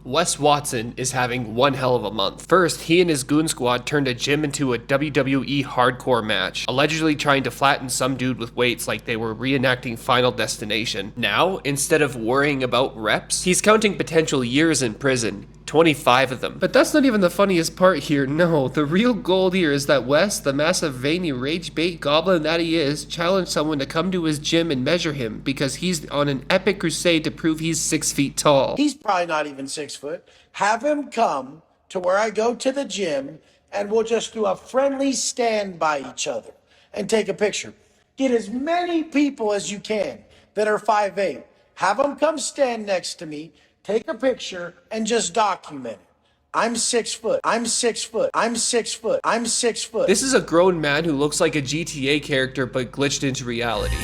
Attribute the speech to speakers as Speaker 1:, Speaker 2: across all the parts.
Speaker 1: Wes Watson is having one hell of a month. First, he and his goon squad turned a gym into a WWE hardcore match, allegedly trying to flatten some dude with weights like they were reenacting Final Destination. Now, instead of worrying about reps, he's counting potential years in prison. 25 of them. But that's not even the funniest part here, no. The real gold here is that Wes, the massive veiny rage bait goblin that he is, challenged someone to come to his gym and measure him because he's on an epic crusade to prove he's 6 feet tall.
Speaker 2: He's probably not even 6 foot. Have him come to where I go to the gym and we'll just do a friendly stand by each other and take a picture. Get as many people as you can that are 5'8". Have them come stand next to me, take a picture, and just document it. I'm 6 foot. I'm 6 foot. I'm 6 foot. I'm 6 foot.
Speaker 1: This is a grown man who looks like a GTA character but glitched into reality.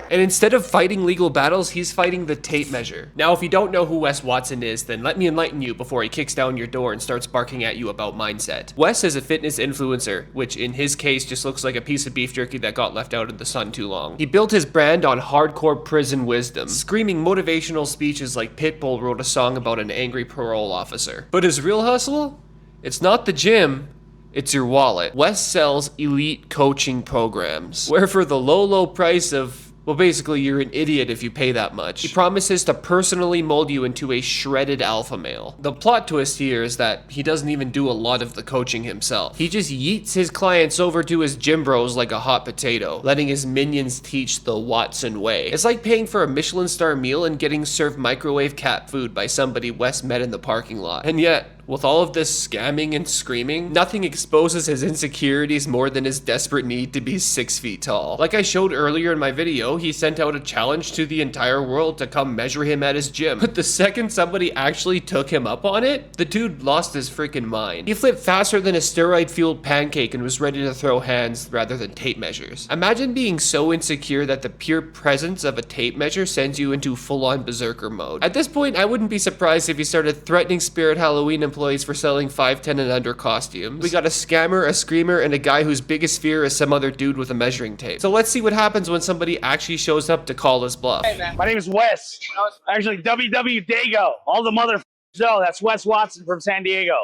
Speaker 1: And instead of fighting legal battles, he's fighting the tape measure. Now, if you don't know who Wes Watson is, then let me enlighten you before he kicks down your door and starts barking at you about mindset. Wes is a fitness influencer, which in his case just looks like a piece of beef jerky that got left out in the sun too long. He built his brand on hardcore prison wisdom, screaming motivational speeches like Pitbull wrote a song about an angry parole officer. But his real hustle? It's not the gym. It's your wallet. Wes sells elite coaching programs, where for the low price of, well, basically, you're an idiot if you pay that much. He promises to personally mold you into a shredded alpha male. The plot twist here is that he doesn't even do a lot of the coaching himself. He just yeets his clients over to his gym bros like a hot potato, letting his minions teach the Watson way. It's like paying for a Michelin star meal and getting served microwave cat food by somebody Wes met in the parking lot. And yet, with all of this scamming and screaming, nothing exposes his insecurities more than his desperate need to be 6 feet tall. Like I showed earlier in my video, he sent out a challenge to the entire world to come measure him at his gym. But the second somebody actually took him up on it, the dude lost his freaking mind. He flipped faster than a steroid-fueled pancake and was ready to throw hands rather than tape measures. Imagine being so insecure that the pure presence of a tape measure sends you into full-on berserker mode. At this point, I wouldn't be surprised if he started threatening Spirit Halloween employees for selling 5'10" and under costumes. We got a scammer, a screamer, and a guy whose biggest fear is some other dude with a measuring tape. So let's see what happens when somebody actually shows up to call his bluff.
Speaker 3: Hey man, my name is Wes. Actually, WW Dago. All the mother know that's Wes Watson from San Diego.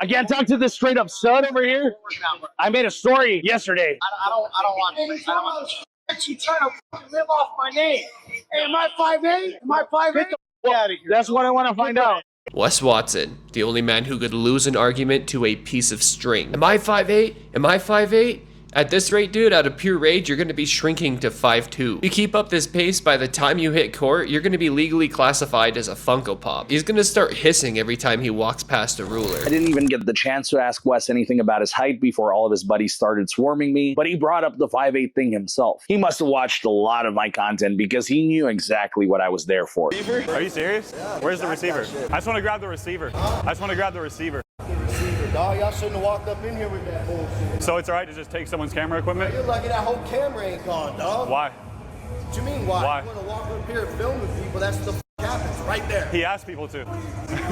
Speaker 3: I can't talk to this straight up stud over here. I made a story yesterday.
Speaker 2: I don't want to. You trying to live off my name. Hey, am I 5'8"? Am I 5'8"?
Speaker 3: That's what I want to find out.
Speaker 1: Wes Watson, the only man who could lose an argument to a piece of string. Am I 5'8"? Am I 5'8"? At this rate, dude, out of pure rage, you're gonna be shrinking to 5'2". You keep up this pace, by the time you hit court, you're gonna be legally classified as a Funko Pop. He's gonna start hissing every time he walks past a ruler.
Speaker 4: I didn't even get the chance to ask Wes anything about his height before all of his buddies started swarming me, but he brought up the 5'8" thing himself. He must have watched a lot of my content because he knew exactly what I was there for.
Speaker 5: Are you serious? Yeah, where's the receiver? I just want to grab the receiver. I just want to grab the receiver.
Speaker 2: Dog, y'all shouldn't have walked up in here with that bullshit.
Speaker 5: So it's all right to just take someone's camera equipment?
Speaker 2: You're lucky that whole camera ain't gone, dog.
Speaker 5: Why?
Speaker 2: What you mean, why?
Speaker 5: Why?
Speaker 2: You want to walk up here and film with people, that's the happens right there.
Speaker 5: He asked people to.
Speaker 2: You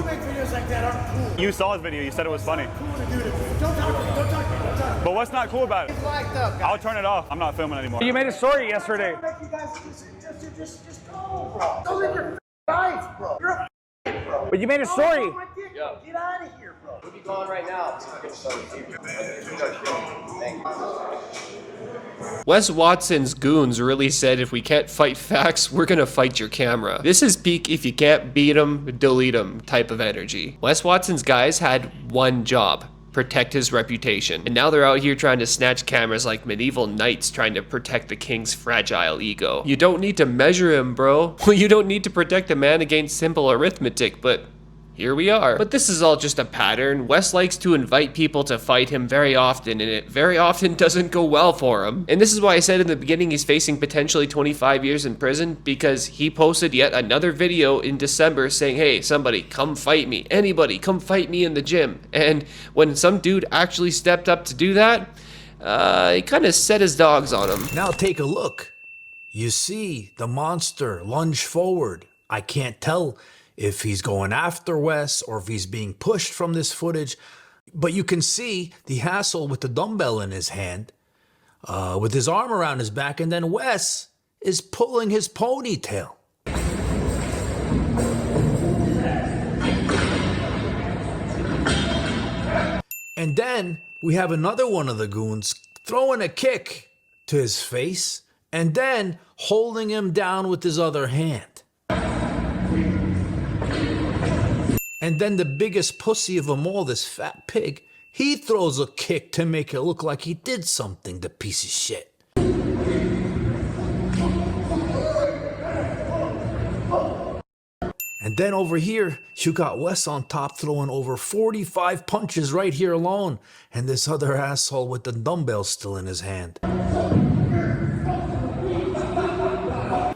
Speaker 2: make videos like that aren't cool.
Speaker 5: You saw his video. You said it was funny.
Speaker 2: Cool to do to me. Don't talk to me. Don't talk to me. Don't talk to me.
Speaker 5: But what's not cool about it?
Speaker 2: It's locked up, guys.
Speaker 5: I'll turn it off. I'm not filming anymore.
Speaker 3: You made a story yesterday.
Speaker 2: You guys just go, bro. Don't live your life, bro. You're a bro.
Speaker 3: But you made a story.
Speaker 2: Yeah. Get out of here, bro.
Speaker 6: We'll be gone right now.
Speaker 1: Wes Watson's goons really said if we can't fight facts, we're gonna fight your camera. This is peak if you can't beat 'em, delete 'em type of energy. Wes Watson's guys had one job: protect his reputation. And now they're out here trying to snatch cameras like medieval knights trying to protect the king's fragile ego. You don't need to measure him, bro. Well, you don't need to protect a man against simple arithmetic, but here we are. But this is all just a pattern. Wes likes to invite people to fight him very often, and it very often doesn't go well for him. And this is why I said in the beginning he's facing potentially 25 years in prison, because he posted yet another video in December saying, hey, somebody come fight me. Anybody come fight me in the gym. And when some dude actually stepped up to do that, he kind of set his dogs on him.
Speaker 7: Now take a look. You see the monster lunge forward. I can't tell if he's going after Wes or if he's being pushed from this footage, but you can see the hassle with the dumbbell in his hand, with his arm around his back, and then Wes is pulling his ponytail. And then we have another one of the goons throwing a kick to his face and then holding him down with his other hand. And then the biggest pussy of them all, this fat pig, he throws a kick to make it look like he did something, the piece of shit. And then over here, you got Wes on top throwing over 45 punches right here alone. And this other asshole with the dumbbell still in his hand.
Speaker 6: I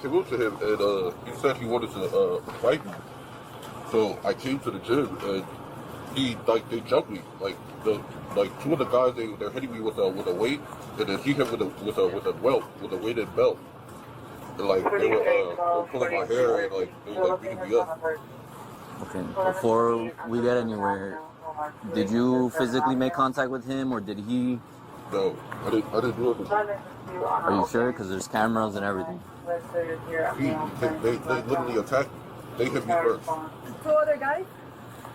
Speaker 6: came up to him and he said he wanted to fight me. So I came to the gym and they jumped me. Like two of the guys, they're hitting me with a weight, and then he hit with a weighted belt. And they were pulling my hair and they were beating me up.
Speaker 8: Okay, before we get anywhere, did you physically make contact with him, or did he?
Speaker 6: No, I didn't do anything.
Speaker 8: Are you sure? Because there's cameras and everything.
Speaker 6: They literally attacked me. They hit me first.
Speaker 9: 2 other guys?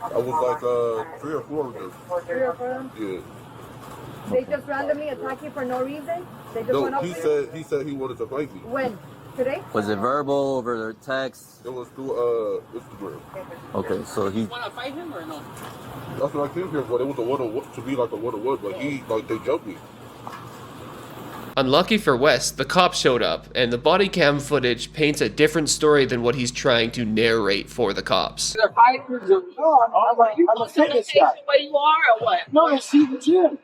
Speaker 6: I was 3 or 4 of them.
Speaker 9: 3 or 4 of them?
Speaker 6: Yeah.
Speaker 9: They just randomly attack you for no reason? They just went
Speaker 6: No,
Speaker 9: up
Speaker 6: he
Speaker 9: there?
Speaker 6: said he wanted to fight me.
Speaker 9: When? Today?
Speaker 8: Was it verbal, over text?
Speaker 6: It was through Instagram.
Speaker 8: Okay, so he.
Speaker 10: You want to fight him or no?
Speaker 6: That's what I came here for. It was a one-on-one, to be like a one-on-one, but they jumped me.
Speaker 1: Unlucky for Wes, the cops showed up, and the body cam footage paints a different story than what he's trying to narrate for the cops.
Speaker 10: They're fighters or
Speaker 2: I'm a fitness guy.
Speaker 10: the way you are or what?
Speaker 2: No, they see the gym.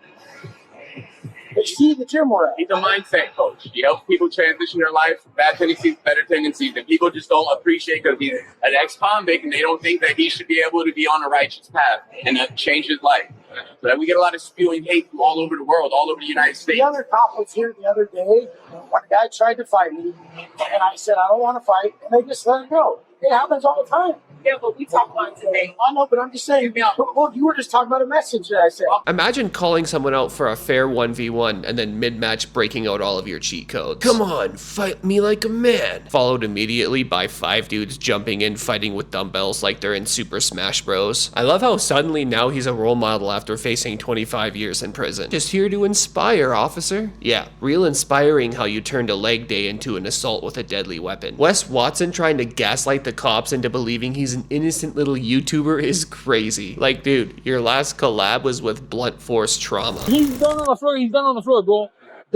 Speaker 2: They see the gym we're at.
Speaker 11: He's a mindset coach. He helps people transition their life from bad tendencies to better tendencies. And people just don't appreciate because he's an ex-convict and they don't think that he should be able to be on a righteous path and that change his life. So that we get a lot of spewing hate from all over the world, all over the United States.
Speaker 2: The other cop was here the other day. One guy tried to fight me, and I said, I don't want to fight, and they just let it go. It happens all the time.
Speaker 10: Yeah, but we talk about it today.
Speaker 2: I know, but I'm just saying, well, you were just talking about a message that I said.
Speaker 1: Imagine calling someone out for a fair 1v1 and then mid-match breaking out all of your cheat codes. Come on, fight me like a man. Followed immediately by 5 dudes jumping in fighting with dumbbells like they're in Super Smash Bros. I love how suddenly now he's a role model after facing 25 years in prison. Just here to inspire, officer. Yeah, real inspiring how you turned a leg day into an assault with a deadly weapon. Wes Watson trying to gaslight the cops into believing he's an innocent little YouTuber is crazy. Like, dude, your last collab was with blunt force trauma.
Speaker 10: He's done on the floor. He's done on the floor, bro.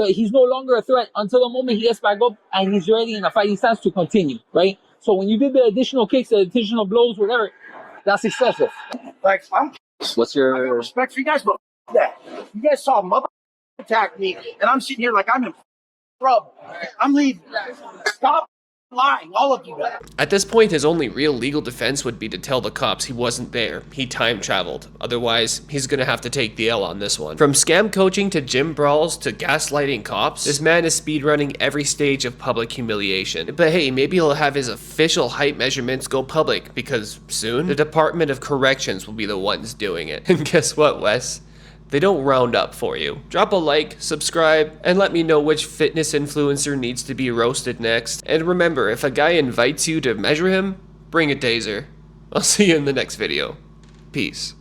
Speaker 10: He's no longer a threat until the moment he gets back up and he's ready in a fighting stance to continue, right? So when you did the additional kicks, the additional blows, whatever, that's excessive.
Speaker 2: Like, I'm
Speaker 8: What's
Speaker 2: I got
Speaker 8: your?
Speaker 2: respect for you guys, but that. You guys saw a mother attack me, and I'm sitting here like I'm in trouble. I'm leaving. Stop lying, all of you guys.
Speaker 1: At this point, his only real legal defense would be to tell the cops he wasn't there. He time traveled. Otherwise, he's gonna have to take the L on this one. From scam coaching to gym brawls to gaslighting cops, this man is speedrunning every stage of public humiliation. But hey, maybe he'll have his official height measurements go public, because soon, the Department of Corrections will be the ones doing it. And guess what, Wes? They don't round up for you. Drop a like, subscribe, and let me know which fitness influencer needs to be roasted next. And remember, if a guy invites you to measure him, bring a taser. I'll see you in the next video. Peace.